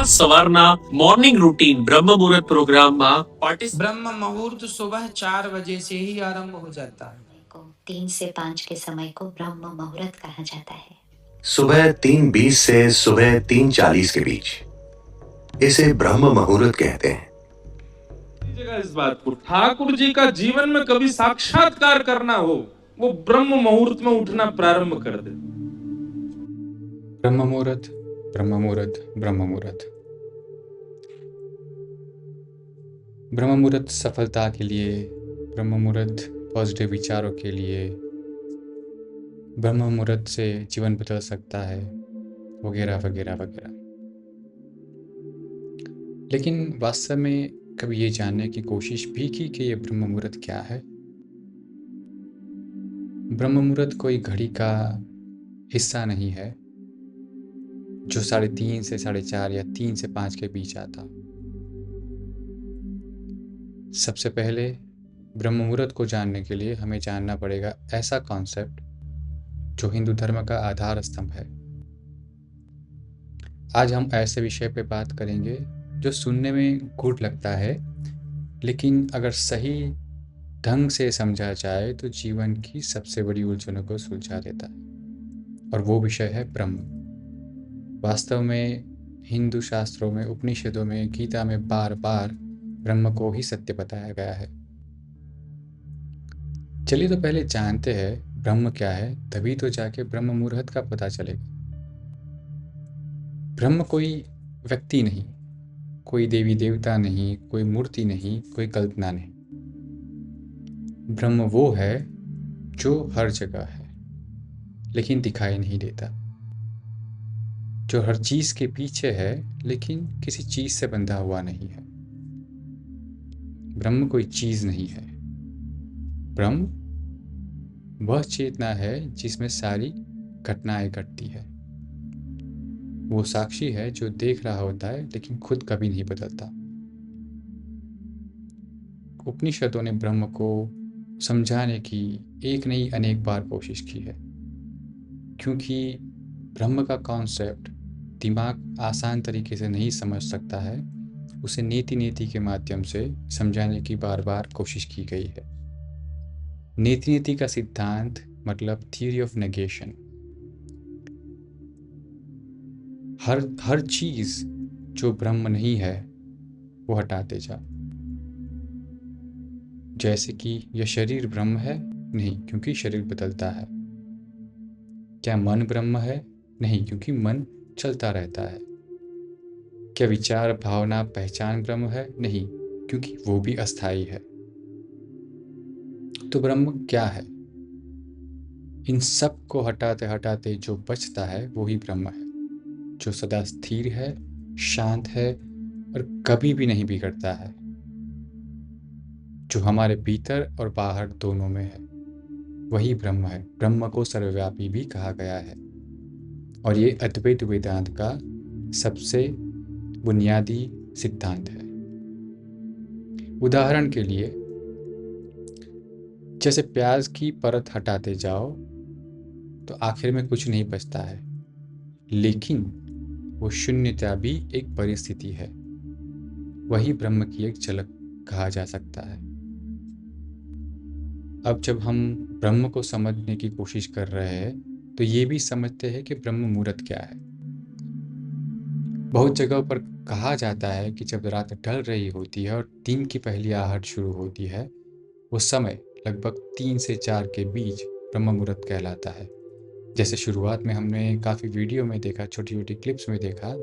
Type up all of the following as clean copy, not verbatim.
ખાસ સવારના morning routine બ્રહ્મ મુહૂર્ત પ્રોગ્રામમાં ब्रह्म मुहूर्त सुबह 4 बजे से ही आरंभ हो जाता है। को 3 से 5 के समय को ब्रह्म मुहूर्त कहा जाता है। सुबह 3:20 से सुबह 3:40 के बीच इसे ब्रह्म मुहूर्त कहते हैं। कीजिएगा इस बात को, ठाकुर जी का जीवन में कभी साक्षात्कार करना हो, वो ब्रह्म मुहूर्त में उठना प्रारंभ कर दे। ब्रह्म मुहूर्त, ब्रह्म मुहूर्त, ब्रह्म मुहूर्त। ब्रह्म मुहूर्त सफलता के लिए, ब्रह्म मुहूर्त पॉजिटिव विचारों के लिए, ब्रह्म मुहूर्त से जीवन बदल सकता है, वगैरह वगैरह वगैरह। लेकिन वास्तव में कभी ये जानने की कोशिश भी की कि ये ब्रह्म मुहूर्त क्या है? ब्रह्म मुहूर्त कोई घड़ी का हिस्सा नहीं है जो 3:30 से 4:30 या 3 से 5 के बीच आता। सबसे पहले ब्रह्म मुहूर्त को जानने के लिए हमें जानना पड़ेगा ऐसा कॉन्सेप्ट जो हिंदू धर्म का आधार स्तंभ है। आज हम ऐसे विषय पे बात करेंगे जो सुनने में गूढ़ लगता है, लेकिन अगर सही ढंग से समझा जाए तो जीवन की सबसे बड़ी उलझनों को सुलझा देता है, और वो विषय है ब्रह्म। वास्तव में हिंदू शास्त्रों में, उपनिषदों में, गीता में बार बार ब्रह्म को ही सत्य बताया गया है। चलिए तो पहले जानते हैं ब्रह्म क्या है, तभी तो जाके ब्रह्म मुहूर्त का पता चलेगा। ब्रह्म कोई व्यक्ति नहीं, कोई देवी देवता नहीं, कोई मूर्ति नहीं, कोई कल्पना नहीं। ब्रह्म वो है जो हर जगह है लेकिन दिखाई नहीं देता, जो हर चीज के पीछे है लेकिन किसी चीज से बंधा हुआ नहीं है। ब्रह्म कोई चीज नहीं है। ब्रह्म वह चेतना है जिसमें सारी घटनाएं घटती है। वो साक्षी है जो देख रहा होता है लेकिन खुद कभी नहीं बदलता। उपनिषदों ने ब्रह्म को समझाने की एक नहीं अनेक बार कोशिश की है, क्योंकि ब्रह्म का कॉन्सेप्ट दिमाग आसान तरीके से नहीं समझ सकता है। उसे नीति नीति के माध्यम से समझाने की बार बार कोशिश की गई है। नीति नीति का सिद्धांत मतलब थियरी ऑफ नेगेशन। हर चीज जो ब्रह्म नहीं है वो हटाते जा। जैसे कि यह शरीर ब्रह्म है? नहीं, क्योंकि शरीर बदलता है। क्या मन ब्रह्म है? नहीं, क्योंकि मन चलता रहता है। क्या विचार, भावना, पहचान ब्रह्म है? नहीं, क्योंकि वो भी अस्थाई है। तो ब्रह्म क्या है? इन सब को हटाते हटाते जो बचता है वो ही ब्रह्म है, जो सदा स्थिर है, शांत है और कभी भी नहीं बिगड़ता है, जो हमारे भीतर और बाहर दोनों में है। वही ब्रह्म है। ब्रह्म को सर्वव्यापी भी कहा गया है, और ये अद्वैत वेदांत का सबसे बुनियादी सिद्धांत है। उदाहरण के लिए, जैसे प्याज की परत हटाते जाओ तो आखिर में कुछ नहीं बचता है, लेकिन वो शून्यता भी एक परिस्थिति है। वही ब्रह्म की एक झलक कहा जा सकता है। अब जब हम ब्रह्म को समझने की कोशिश कर रहे हैं तो ये भी समझते हैं कि ब्रह्म मुहूर्त क्या है। बहुत जगहों पर कहा जाता है कि जब रात ढल रही होती है और दिन की पहली आहट शुरू होती है, वो समय लगभग 3 से 4 के बीच ब्रह्म मुहूर्त कहलाता है। जैसे शुरुआत में हमने काफ़ी वीडियो में देखा, छोटी छोटी क्लिप्स में देखा,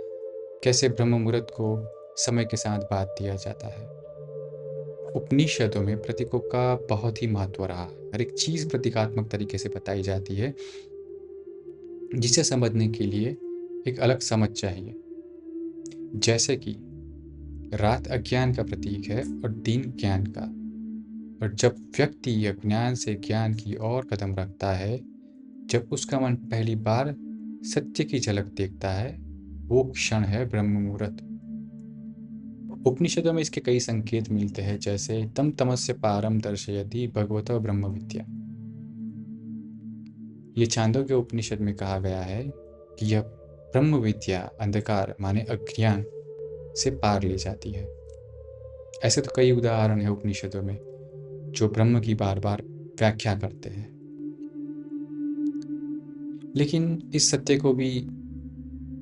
कैसे ब्रह्म मुहूर्त को समय के साथ बात दिया जाता है। उपनिषदों में प्रतीकों का बहुत ही महत्व रहा। हर एक चीज़ प्रतीकात्मक तरीके से बताई जाती है, जिसे समझने के लिए एक अलग समझ चाहिए। जैसे कि रात अज्ञान का प्रतीक है और दिन ज्ञान का, और जब व्यक्ति अज्ञान से ज्ञान की ओर कदम रखता है, जब उसका मन पहली बार सत्य की झलक देखता है, वो क्षण है ब्रह्म मुहूर्त। उपनिषदों में इसके कई संकेत मिलते हैं, जैसे तम तमस्य पारम दर्शयति भगवतो ब्रह्म विद्या। ये छांदोग्य उपनिषद में कहा गया है कि यह ब्रह्म विद्या, अंधकार माने अज्ञान, से पार ले जाती है। ऐसे तो कई उदाहरण हैं उपनिषदों में जो ब्रह्म की बार बार व्याख्या करते हैं, लेकिन इस सत्य को भी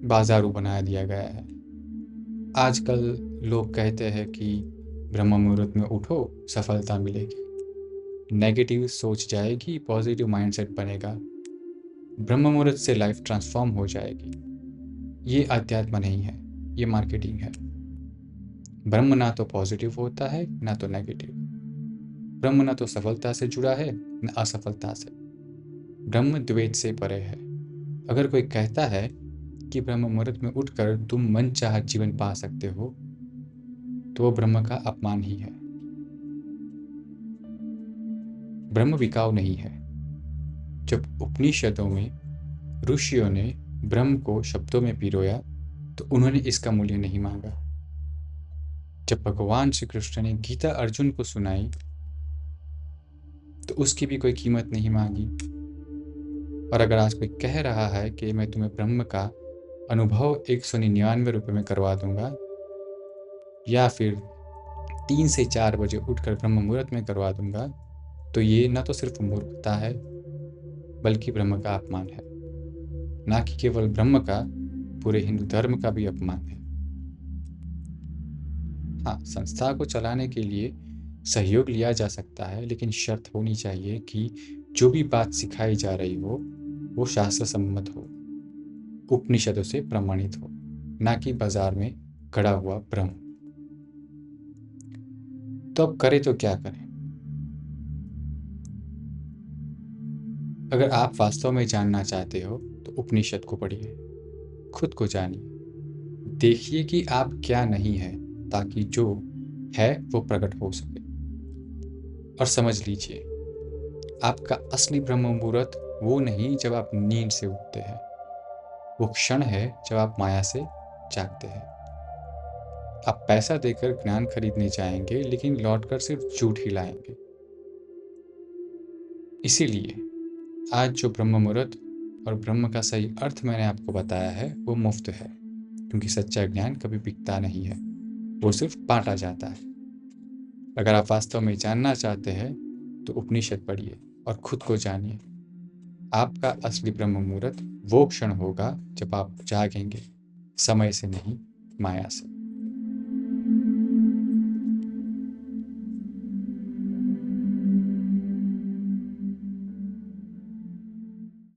बाजारू बना दिया गया है। आजकल लोग कहते हैं कि ब्रह्म मुहूर्त में उठो, सफलता मिलेगी, नेगेटिव सोच जाएगी, पॉजिटिव माइंडसेट बनेगा, ब्रह्म मुहूर्त से लाइफ ट्रांसफॉर्म हो जाएगी। ये अध्यात्म नहीं है, ये मार्केटिंग है। ब्रह्म ना तो पॉजिटिव होता है ना तो नेगेटिव। ब्रह्म ना तो सफलता से जुड़ा है न असफलता से। ब्रह्म द्वैत से परे है। अगर कोई कहता है कि ब्रह्म मुहूर्त में उठकर तुम मन चाहा जीवन पा सकते हो, तो वो ब्रह्म का अपमान ही है। ब्रह्म बिकाऊ नहीं है। जब उपनिषदों में ऋषियों ने ब्रह्म को शब्दों में पिरोया तो उन्होंने इसका मूल्य नहीं मांगा। जब भगवान श्री कृष्ण ने गीता अर्जुन को सुनाई तो उसकी भी कोई कीमत नहीं मांगी। और अगर आज कोई कह रहा है कि मैं तुम्हें ब्रह्म का अनुभव 199 रुपये में करवा दूंगा, या फिर 3 से 4 बजे उठकर ब्रह्म मुहूर्त में करवा दूंगा, तो ये न तो सिर्फ मूर्खता है बल्कि ब्रह्म का अपमान है। ना कि केवल ब्रह्म का, पूरे हिंदू धर्म का भी अपमान है। हाँ, संस्था को चलाने के लिए सहयोग लिया जा सकता है, लेकिन शर्त होनी चाहिए कि जो भी बात सिखाई जा रही हो वो शास्त्र सम्मत हो, उपनिषदों से प्रमाणित हो, ना कि बाजार में खड़ा हुआ ब्रह्म। तो अब करें तो क्या करें? अगर आप वास्तव में जानना चाहते हो तो उपनिषद को पढ़िए, खुद को जानिए, देखिए कि आप क्या नहीं है, ताकि जो है वो प्रकट हो सके। और समझ लीजिए, आपका असली ब्रह्म मुहूर्त वो नहीं जब आप नींद से उठते हैं, वो क्षण है जब आप माया से जागते हैं। आप पैसा देकर ज्ञान खरीदने जाएंगे, लेकिन लौटकर सिर्फ झूठ ही लाएंगे। इसीलिए आज जो ब्रह्म मुहूर्त और ब्रह्म का सही अर्थ मैंने आपको बताया है वो मुफ्त है, क्योंकि सच्चा ज्ञान कभी बिकता नहीं है, वो सिर्फ बांटा जाता है। अगर आप वास्तव में जानना चाहते हैं तो उपनिषद पढ़िए और खुद को जानिए। आपका असली ब्रह्म मुहूर्त वो क्षण होगा जब आप जागेंगे, समय से नहीं, माया से।